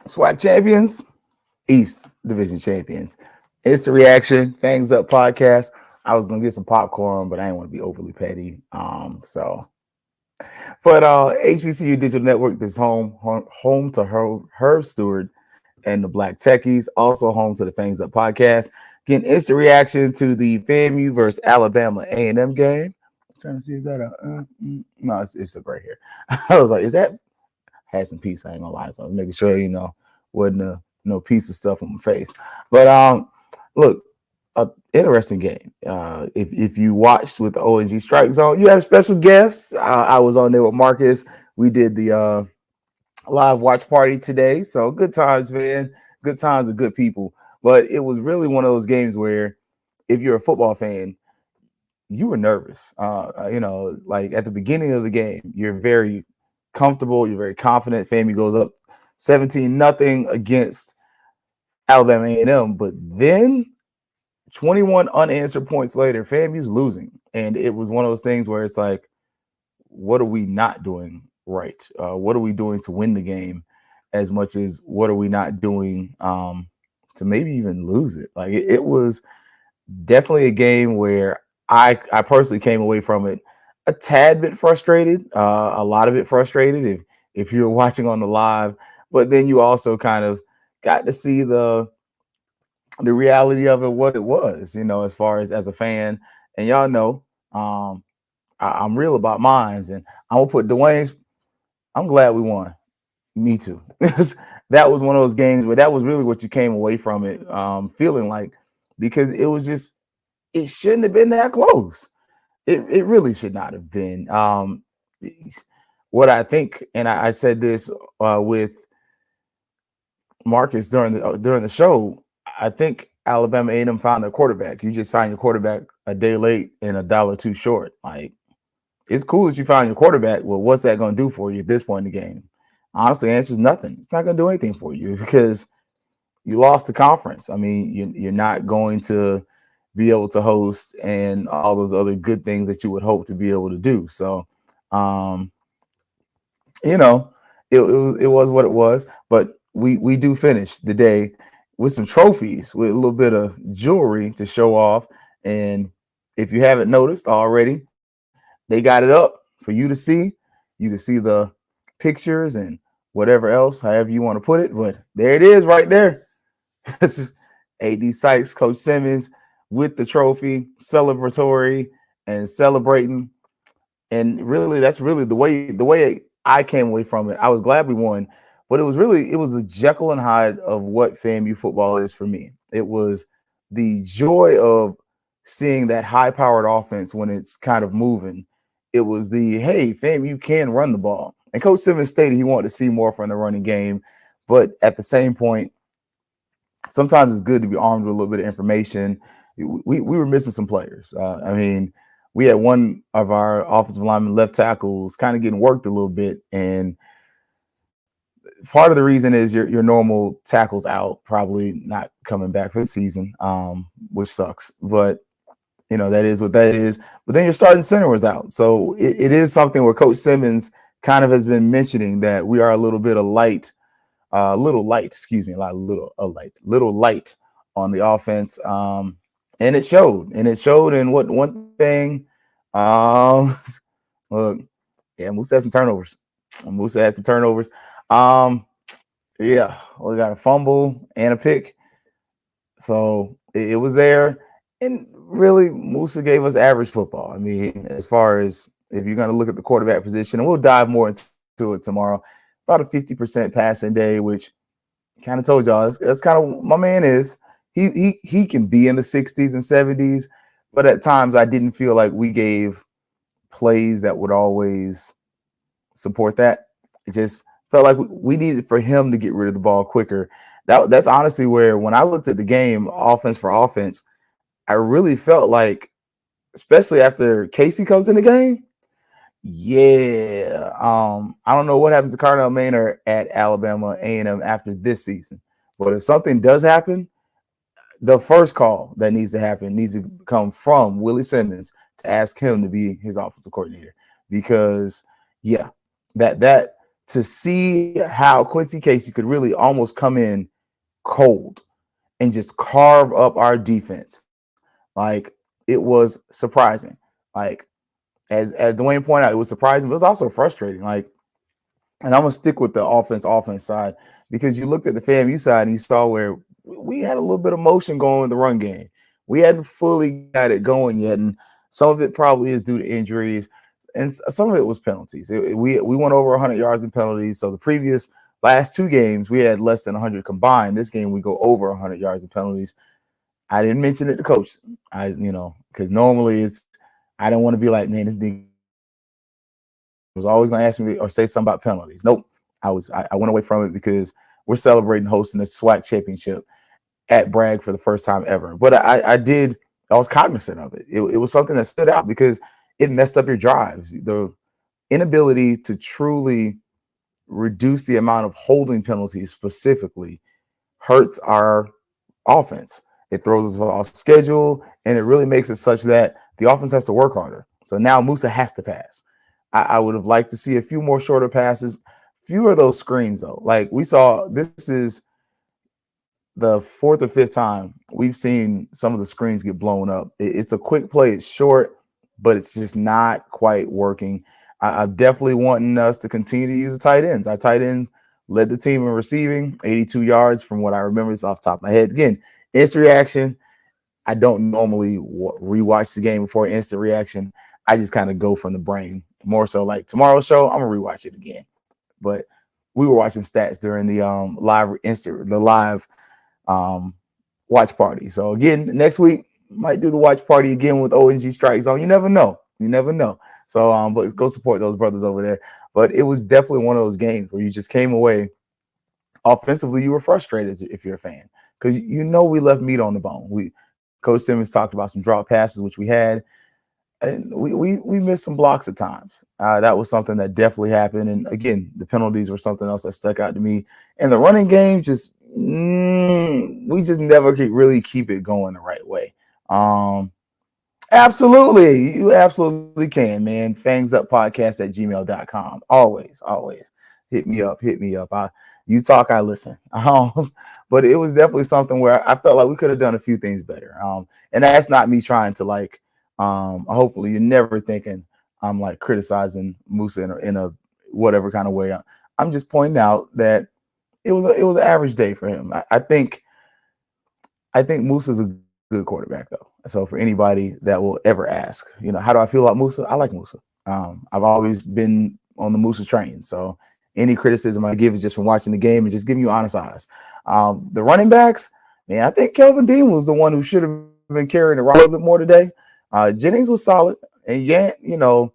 SWAC champions, East Division champions. It's the reaction, Fangs Up podcast. I was gonna get some popcorn, but I didn't want to be overly petty. But HBCU Digital Network is home to Herb Stewart and the Black Techies, also home to the Fangs Up podcast. Getting instant reaction to the FAMU versus Alabama A&M game. I'm trying to see, is that no, it's a right here. I was like, is that had some peace? I ain't gonna lie, so I was making sure wasn't no piece of stuff on my face. But look, interesting game. If you watched with the ONG Strike Zone, you had a special guest. I was on there with Marcus. We did the live watch party today. So good times, man. Good times and good people. But it was really one of those games where if you're a football fan, you were nervous. Like at the beginning of the game, you're very comfortable. You're very confident. FAMU goes up 17-0 against Alabama A&M. But then 21 unanswered points later, FAMU's losing. And it was one of those things where it's like, what are we not doing right? What are we doing to win the game as much as what are we not doing to maybe even lose it? Like it was definitely a game where I personally came away from it a tad bit frustrated, a lot of it frustrated if you're watching on the live, but then you also kind of got to see the reality of it, what it was, as far as a fan. And y'all know, I'm real about mines, and I'm gonna put Dwayne's. I'm glad we won. Me too. That was one of those games where that was really what you came away from it, feeling like, because it was just, it shouldn't have been that close. It really should not have been. What I think, and I said this with Marcus during the show, I think Alabama A&M found their quarterback. You just find your quarterback a day late and $1 too short. Like, it's cool that you found your quarterback. Well, what's that going to do for you at this point in the game? Honestly, the answer is nothing. It's not going to do anything for you because you lost the conference. I mean, you're not going to be able to host and all those other good things that you would hope to be able to do. So, it was what it was. But we do finish the day with some trophies, with a little bit of jewelry to show off. And if you haven't noticed already, they got it up for you to see. You can see the pictures and whatever else, however you want to put it. But there it is right there. This is AD Sykes, Coach Simmons with the trophy, celebratory and celebrating. And really, that's really the way I came away from it. I was glad we won, but it was the Jekyll and Hyde of what FAMU football is for me. It was the joy of seeing that high-powered offense when it's kind of moving. It was the, hey, FAMU can run the ball. And Coach Simmons stated he wanted to see more from the running game, but at the same point, sometimes it's good to be armed with a little bit of information. We were missing some players. I mean, we had one of our offensive linemen, left tackles, kind of getting worked a little bit, and part of the reason is your normal tackles out, probably not coming back for the season, which sucks. But that is what that is. But then your starting center was out, so it is something where Coach Simmons kind of has been mentioning that we are a little light on the offense, and it showed. And it showed in what one thing. Look, yeah, Musa had some turnovers. Yeah, we got a fumble and a pick. So it was there. And really, Musa gave us average football. I mean, as far as if you're going to look at the quarterback position, and we'll dive more into it tomorrow, about a 50% passing day, which kind of told y'all that's kind of my man is. He can be in the 60s and 70s, but at times I didn't feel like we gave plays that would always support that. It just felt like we needed for him to get rid of the ball quicker. That's honestly where, when I looked at the game, offense for offense, I really felt like, especially after Casey comes in the game, yeah. I don't know what happens to Cardinal Maynard at Alabama A&M after this season, but if something does happen, the first call that needs to happen needs to come from Willie Simmons to ask him to be his offensive coordinator, because yeah, that to see how Quincy Casey could really almost come in cold and just carve up our defense. Like, it was surprising. Like, as Dwayne pointed out, it was surprising, but it was also frustrating. Like, and I'm gonna stick with the offense side, because you looked at the FAMU side and you saw where we had a little bit of motion going in the run game. We hadn't fully got it going yet, and some of it probably is due to injuries, and some of it was penalties. We went over 100 yards in penalties. So the previous last two games we had less than 100 combined. This game we go over 100 yards in penalties. I didn't mention it to coach. Because normally I don't want to be like, man, this nigga was always going to ask me or say something about penalties. Nope. I went away from it because we're celebrating hosting the SWAC championship at Bragg for the first time ever. But I was cognizant of it. It was something that stood out because it messed up your drives. The inability to truly reduce the amount of holding penalties specifically hurts our offense. It throws us off schedule, and it really makes it such that the offense has to work harder. So now Musa has to pass. I would have liked to see a few more shorter passes, fewer of those screens though. Like we saw, this is the fourth or fifth time we've seen some of the screens get blown up. It's a quick play, it's short, but it's just not quite working. I'm definitely wanting us to continue to use the tight ends. Our tight end led the team in receiving, 82 yards from what I remember. It's off the top of my head. Again, instant reaction. I don't normally rewatch the game before instant reaction. I just kind of go from the brain. More so like tomorrow's show, I'm gonna rewatch it again. But we were watching stats during the live watch party. So again, next week might do the watch party again with ONG Strike Zone. You never know. You never know. So but go support those brothers over there. But it was definitely one of those games where you just came away offensively. You were frustrated if you're a fan, because we left meat on the bone. Coach Simmons talked about some drop passes, which we had, and we missed some blocks at times. That was something that definitely happened. And again, the penalties were something else that stuck out to me. And the running game we just never could really keep it going the right way. Absolutely. You absolutely can, man. FangsUpPodcast@gmail.com. Always hit me up. You talk, I listen. But it was definitely something where I felt like we could have done a few things better. And that's not me trying to hopefully you're never thinking I'm like criticizing Musa in a whatever kind of way. I'm just pointing out that it was an average day for him. I think Musa's a good quarterback though. So for anybody that will ever ask, how do I feel about Musa? I like Musa. I've always been on the Musa train. So any criticism I give is just from watching the game and just giving you honest eyes. The running backs, man, I think Kelvin Dean was the one who should have been carrying the rock a little bit more today. Jennings was solid, and Yant,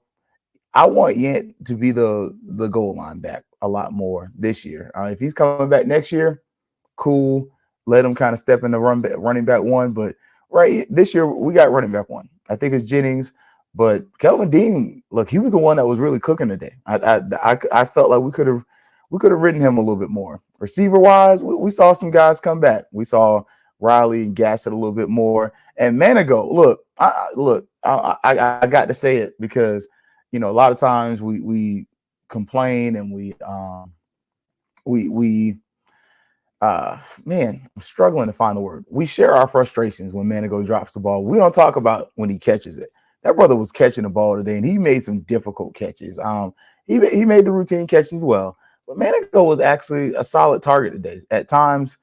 I want Yant to be the goal line back a lot more this year. If he's coming back next year, cool. Let him kind of step in the running back one. But right this year, we got running back one. I think it's Jennings. But Kelvin Dean, look, he was the one that was really cooking today. I felt like we could have ridden him a little bit more. Receiver wise, we saw some guys come back. We saw Riley and Gassett a little bit more. And Manigo, look, I got to say it because a lot of times we complain and man, I'm struggling to find the word. We share our frustrations when Manigo drops the ball. We don't talk about when he catches it. That brother was catching the ball today, and he made some difficult catches. He made the routine catches as well. But Manigo was actually a solid target today. At times,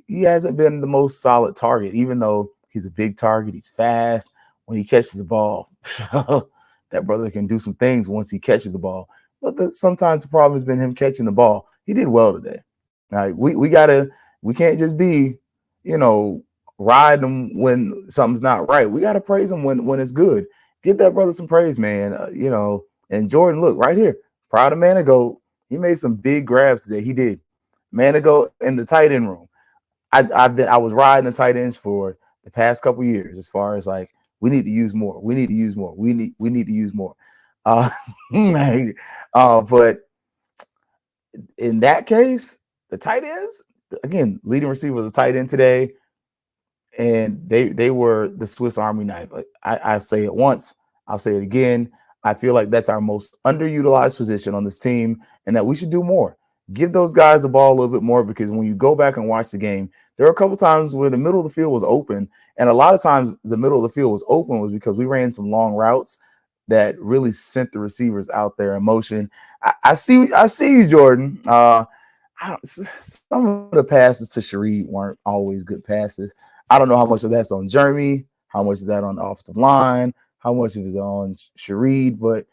he hasn't been the most solid target, even though he's a big target. He's fast. When he catches the ball, that brother can do some things once he catches the ball. But sometimes the problem has been him catching the ball. He did well today. Like we can't just be, ride them when something's not right. We gotta praise him when it's good. Give that brother some praise, man. And Jordan, look right here, proud of Manigo. He made some big grabs today. He did. Manigo in the tight end room. I was riding the tight ends for the past couple years as far as like we need to use more. We need to use more. We need to use more. But in that case, the tight ends, again, leading receiver was a tight end today, and they were the Swiss Army knife. I say it once, I'll say it again. I feel like that's our most underutilized position on this team, and that we should do more. Give those guys the ball a little bit more, because when you go back and watch the game, there were a couple times where the middle of the field was open, and a lot of times the middle of the field was open was because we ran some long routes that really sent the receivers out there in motion. I see you, Jordan. Some of the passes to Shareed weren't always good passes. I don't know how much of that's on Jeremy, how much is that on the offensive line, how much of it is on Shareed, but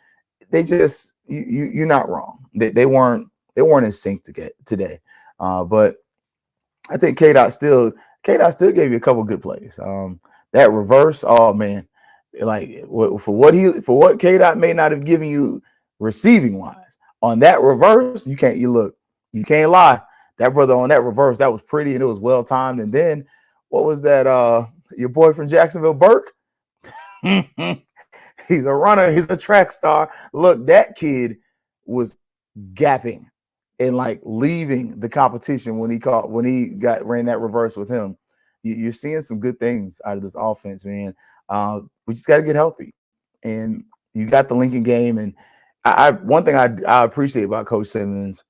they just you're not wrong. They weren't in sync to get today. But I think KDOT still gave you a couple good plays. That reverse, oh man, like for what KDOT may not have given you receiving wise on that reverse, you can't lie. That brother on that reverse, that was pretty and it was well timed. And then what was that? Your boy from Jacksonville, Burke. He's a runner. He's a track star. Look, that kid was gapping and like leaving the competition when he ran that reverse with him. You're seeing some good things out of this offense, man. We just got to get healthy, and you got the Lincoln game. And one thing I appreciate about Coach Simmons,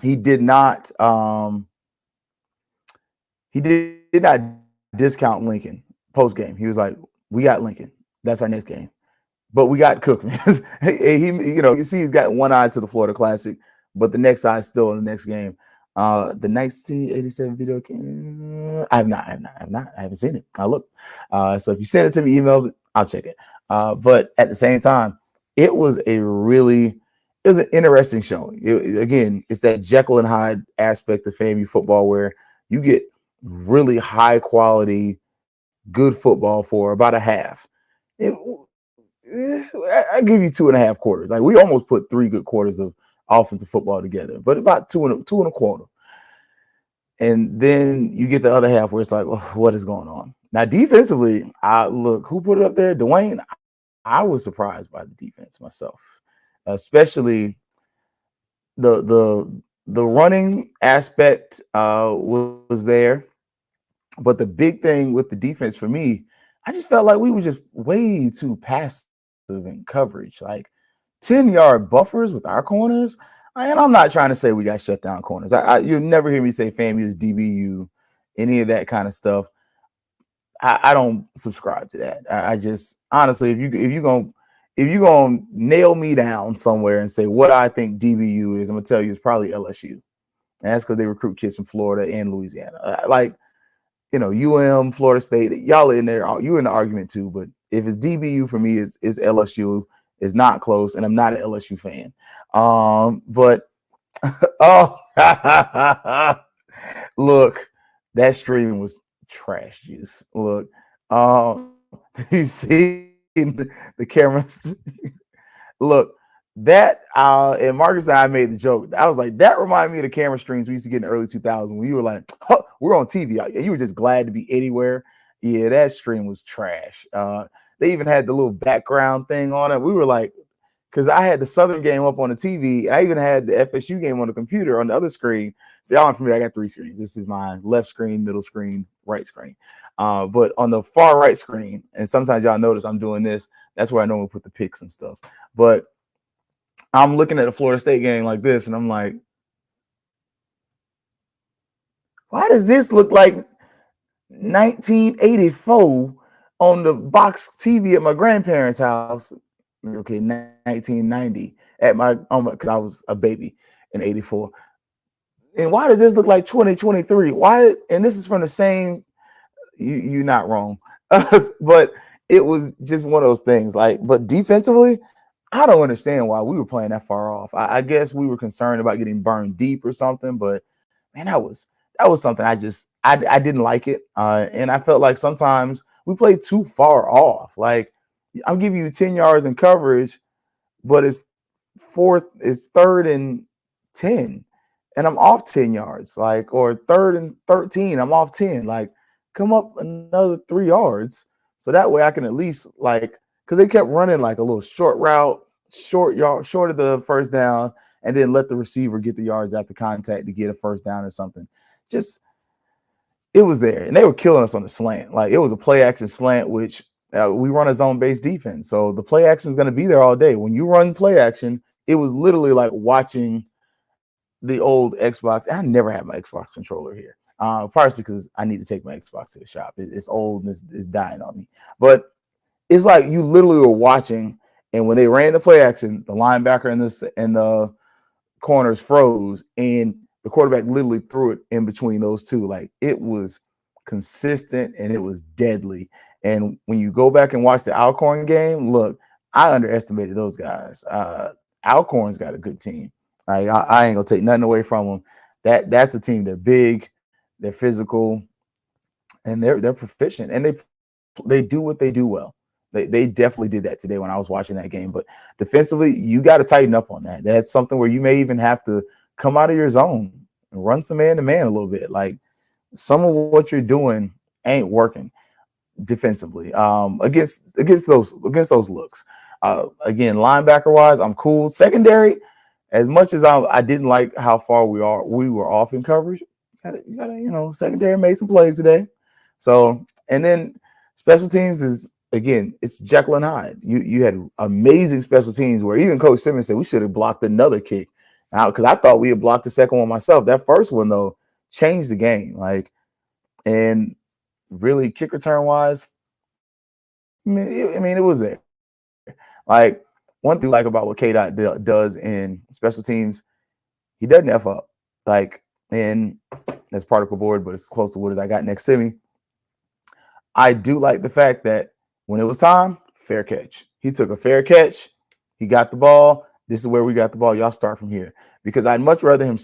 he did not discount Lincoln post game. He was like, "We got Lincoln. That's our next game, but we got Cookman." You see, he's got one eye to the Florida Classic, but the next eye is still in the next game. The 1987 video game, I haven't seen it. I'll look. So if you send it to me, email it, I'll check it. But at the same time, it was an interesting showing. Again, it's that Jekyll and Hyde aspect of FAMU football where you get really high quality, good football for about a half. I give you 2.5 quarters. Like we almost put 3 good quarters of offensive football together, but about two and a quarter. And then you get the other half where it's like, well, what is going on? Now defensively, who put it up there? Dwayne. I was surprised by the defense myself, especially the running aspect was there. But the big thing with the defense for me, I just felt like we were just way too passive in coverage. Like 10-yard buffers with our corners. And I'm not trying to say we got shut down corners. You'll never hear me say FAMU is DBU, any of that kind of stuff. I don't subscribe to that. I just honestly, if you're gonna nail me down somewhere and say what I think DBU is, I'm gonna tell you it's probably LSU. And that's because they recruit kids from Florida and Louisiana. UM, Florida State, y'all in there, you in the argument too. But if it's DBU for me, is LSU. Is not close, and I'm not an LSU fan. But look, that stream was trash juice. Look, you see the cameras. Look, that and Marcus and I made the joke. I was like, that reminded me of the camera streams we used to get in the early 2000s when you were like, oh, we're on TV. You were just glad to be anywhere. Yeah, that stream was trash. They even had the little background thing on it. We were like, because I had the Southern game up on the TV. I even had the FSU game on the computer on the other screen. Y'all aren't familiar, I got 3 screens. This is my left screen, middle screen, right screen. But on the far right screen, and sometimes y'all notice I'm doing this, that's where I normally put the picks and stuff. But I'm looking at the Florida State game like this, and I'm like, why does this look like 1984 on the box TV at my grandparents' house? Okay, 1990 at because I was a baby in 84. And why does this look like 2023? Why? And this is from the same. You're not wrong, but it was just one of those things. Like, but defensively, I don't understand why we were playing that far off. I guess we were concerned about getting burned deep or something. But man, that was something I didn't like it, and I felt like sometimes we played too far off. Like, I'm giving you 10 yards in coverage, but it's 3rd and 10, and I'm off 10 yards, like, or 3rd and 13, I'm off 10. Like, come up another 3 yards, so that way I can at least, like, because they kept running like a little short route, short of the first down, and then let the receiver get the yards after contact to get a first down or something. Just, it was there, and they were killing us on the slant. Like, it was a play action slant, which We run a zone-based defense, so the play action is going to be there all day. When you run play action, it was literally like watching the old Xbox. I never had my Xbox controller here, partially because I need to take my Xbox to the shop. It's old and it's dying on me. But it's like you literally were watching, and when they ran the play action, the linebacker and the corners froze, and the quarterback literally threw it in between those two. Like it was consistent and it was deadly. And when you go back and watch the Alcorn game, look, I underestimated those guys. Alcorn's got a good team. I ain't gonna take nothing away from them. That's a team. They're big, they're physical, and they're proficient, and they do what they do well. They definitely did that today when I was watching that game. But defensively, you got to tighten up on that. That's something where you may even have to come out of your zone and run some man-to-man a little bit. Like some of what you're doing ain't working defensively against those looks. Again, linebacker wise, I'm cool. Secondary, as much as I didn't like how far we were off in coverage, you gotta secondary made some plays today. So, and then special teams is, again, it's Jekyll and Hyde. You had amazing special teams where even Coach Simmons said we should have blocked another kick out, because I thought we had blocked the second one myself. That first one though changed the game. And really kick return wise, I mean it was there. Like one thing I like about what K-Dot does in special teams, he doesn't F up. And that's particle board, but it's close to what I got next to me. I do like the fact that when it was time, fair catch. He took a fair catch. He got the ball. This is where we got the ball. Y'all start from here. Because I'd much rather him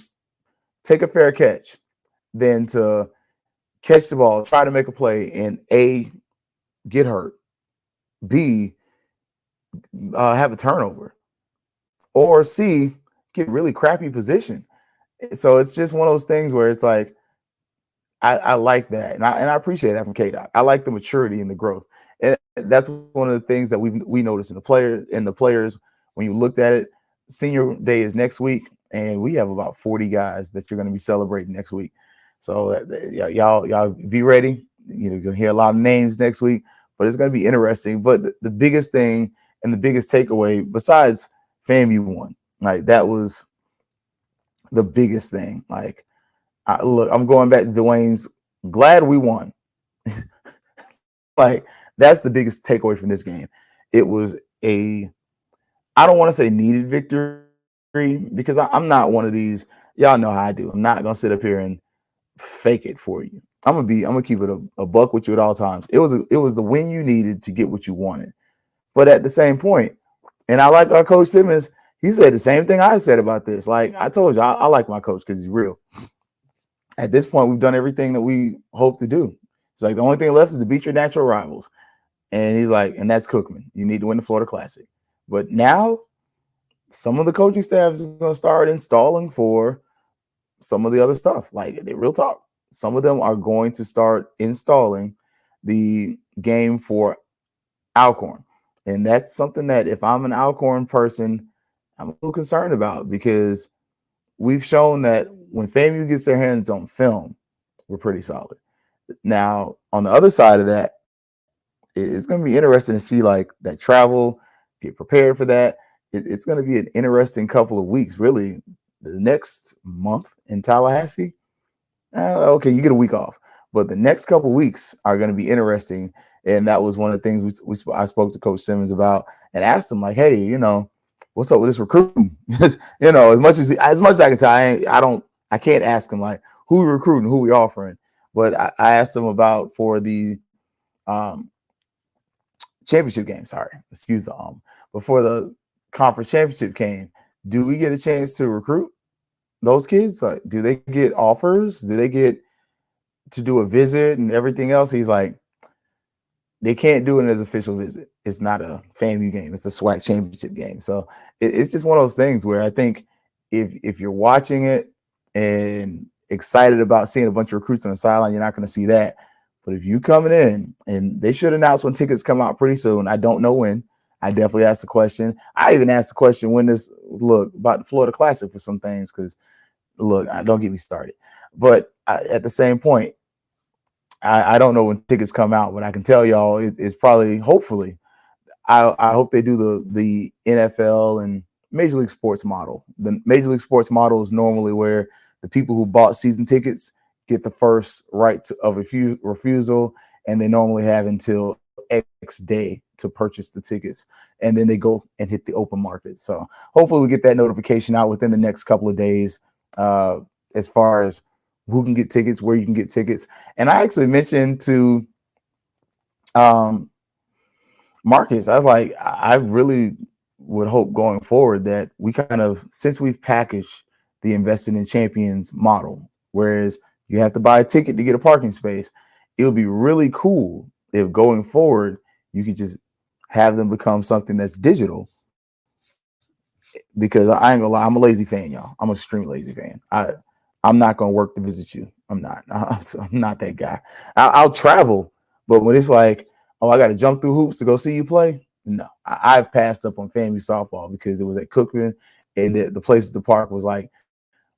take a fair catch than to catch the ball, try to make a play, and A, get hurt, B, have a turnover, or C, get really crappy position. So it's just one of those things where it's like, I like that, and I appreciate that from K-Dot. I like the maturity and the growth, and that's one of the things that we noticed in the players when you looked at it. Senior day is next week, and we have about 40 guys that you're going to be celebrating next week. So y'all be ready. You're gonna hear a lot of names next week, but it's going to be interesting. But the biggest thing and the biggest takeaway, besides FAMU won, that was the biggest thing. I'm going back to Dwayne's. Glad we won. That's the biggest takeaway from this game. It was I don't want to say needed victory, because I'm not one of these. Y'all know how I do. I'm not gonna sit up here and fake it for you. I'm gonna keep it a buck with you at all times. It was the win you needed to get what you wanted. But at the same point, and I like our coach Simmons. He said the same thing I said about this. Like I told you, I like my coach because he's real. At this point, we've done everything that we hope to do. It's like the only thing left is to beat your natural rivals. And he's like, and that's Cookman. You need to win the Florida Classic. But now, some of the coaching staff is going to start installing for some of the other stuff. They real talk. Some of them are going to start installing the game for Alcorn. And that's something that if I'm an Alcorn person, I'm a little concerned about, because we've shown that when FAMU gets their hands on film, we're pretty solid. Now, on the other side of that, it's going to be interesting to see that travel, get prepared for that. It's going to be an interesting couple of weeks, really. The next month in Tallahassee, okay, you get a week off, but the next couple of weeks are going to be interesting. And that was one of the things I spoke to Coach Simmons about and asked him, hey, what's up with this recruiting? As much as I can say, I can't ask him who we recruiting, who we offering. But I asked him about for the championship game. Sorry, excuse the before the conference championship game, do we get a chance to recruit those kids? Do they get offers? Do they get to do a visit and everything else? He's like, they can't do it as an official visit. It's not a FAMU game. It's a SWAC championship game. So it's just one of those things where I think if you're watching it and excited about seeing a bunch of recruits on the sideline, you're not going to see that. But if you coming in, and they should announce when tickets come out pretty soon. I don't know when. I definitely asked the question. I even asked the question about the Florida Classic for some things, because don't get me started. But at the same point, I don't know when tickets come out, but I can tell y'all it's probably, hopefully, I hope they do the NFL and Major League Sports model. The Major League Sports model is normally where the people who bought season tickets get the first right of refusal, and they normally have until X day to purchase the tickets, and then they go and hit the open market. So hopefully we get that notification out within the next couple of days, as far as who can get tickets, where you can get tickets. And I actually mentioned to Marcus, I was like, I really would hope going forward that we kind of, since we've packaged the investing in champions model, whereas you have to buy a ticket to get a parking space, it would be really cool if going forward you could just have them become something that's digital. Because I ain't gonna lie, I'm a lazy fan, y'all. I'm a extreme lazy fan. I'm not gonna work to visit you. I'm not. I'm not that guy. I'll travel, but when it's like, oh, I got to jump through hoops to go see you play, no. I've passed up on FAMU softball because it was at Cookman, and the place at the park was like,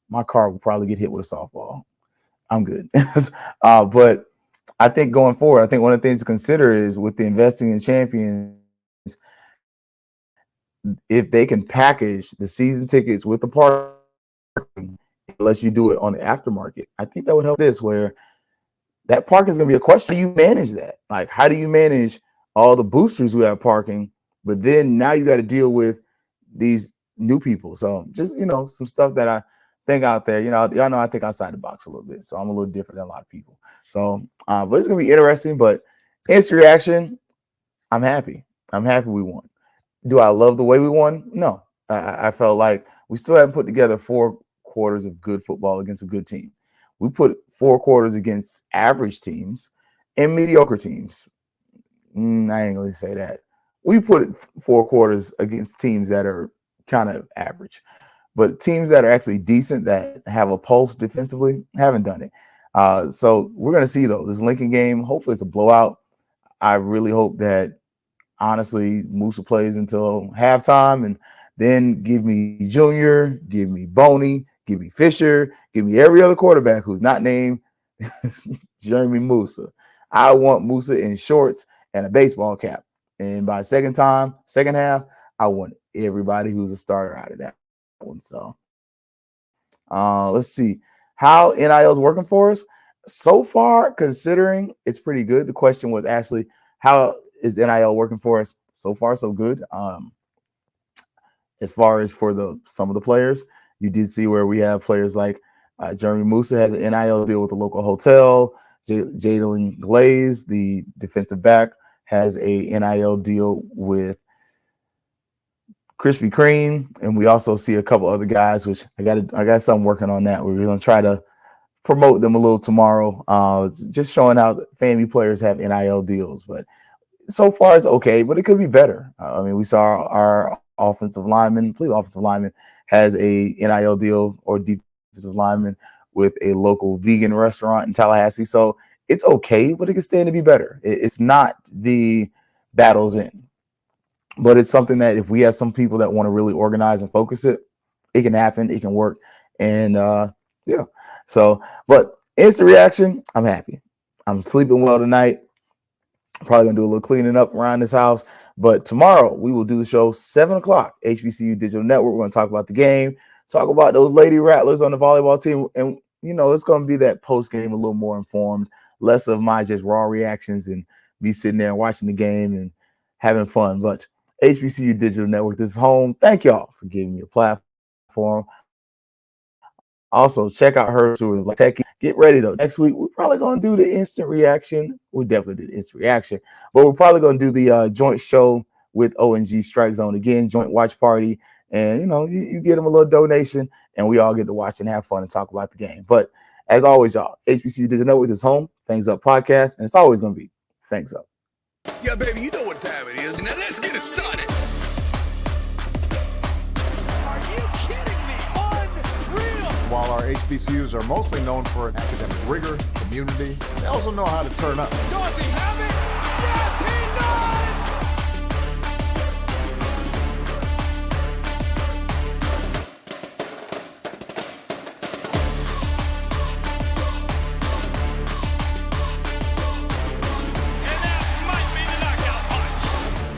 my car will probably get hit with a softball. I'm good. But I think going forward, I think one of the things to consider is with the investing in champions, if they can package the season tickets with the parking, unless you do it on the aftermarket, I think that would help this, where that parking is going to be a question. How do you manage that? Like, how do you manage all the boosters who have parking, but then now you got to deal with these new people? So just, some stuff that I think out there, y'all know I think outside the box a little bit. So I'm a little different than a lot of people. So, but it's going to be interesting. But instant reaction, I'm happy. I'm happy we won. Do I love the way we won? No. I felt like we still haven't put together 4 quarters of good football against a good team. We put 4 quarters against average teams and mediocre teams. I ain't gonna say that. We put 4 quarters against teams that are kind of average, but teams that are actually decent, that have a pulse defensively, haven't done it. So we're gonna see though this Lincoln game. Hopefully it's a blowout. I really hope that, honestly, Musa plays until halftime, and then give me Junior, give me Boney, give me Fisher, give me every other quarterback who's not named Jeremy Musa. I want Musa in shorts and a baseball cap. And by second half, I want everybody who's a starter out of that one. So let's see how NIL is working for us. So far, considering, it's pretty good. The question was actually, how is NIL working for us? So far, so good. As far as for some of the players, you did see where we have players like Jeremy Musa has an NIL deal with a local hotel. Jalen Glaze, the defensive back, has a NIL deal with Krispy Kreme, and we also see a couple other guys, which I got something working on that. We're gonna try to promote them a little tomorrow. Just showing how FAMU players have NIL deals, but so far it's okay, but it could be better. I mean, we saw our offensive lineman has a NIL deal, or defensive lineman, with a local vegan restaurant in Tallahassee. So it's okay, but it can stand to be better. It's not the battle's end, but it's something that if we have some people that want to really organize and focus it, it can happen, it can work. And yeah. So, but instant reaction, I'm happy. I'm sleeping well tonight. Probably gonna do a little cleaning up around this house. But tomorrow we will do the show 7 o'clock, HBCU Digital Network. We're gonna talk about the game, talk about those Lady Rattlers on the volleyball team, and it's gonna be that post game a little more informed, less of my just raw reactions and me sitting there and watching the game and having fun. But HBCU Digital Network, this is home. Thank y'all for giving me a platform. Also, check out her tour of Techie. Get ready though. Next week, we're probably gonna do the instant reaction. We definitely did instant reaction, but we're probably gonna do the joint show with ONG Strike Zone again, joint watch party. And you get them a little donation, and we all get to watch and have fun and talk about the game. But as always, y'all, HBCU Digital Network is home. Fangs Up podcast, and it's always gonna be Fangs Up. Yeah, baby, you know what time it is. Now let's get it started. While our HBCUs are mostly known for academic rigor, community, they also know how to turn up. Dorsey, have it!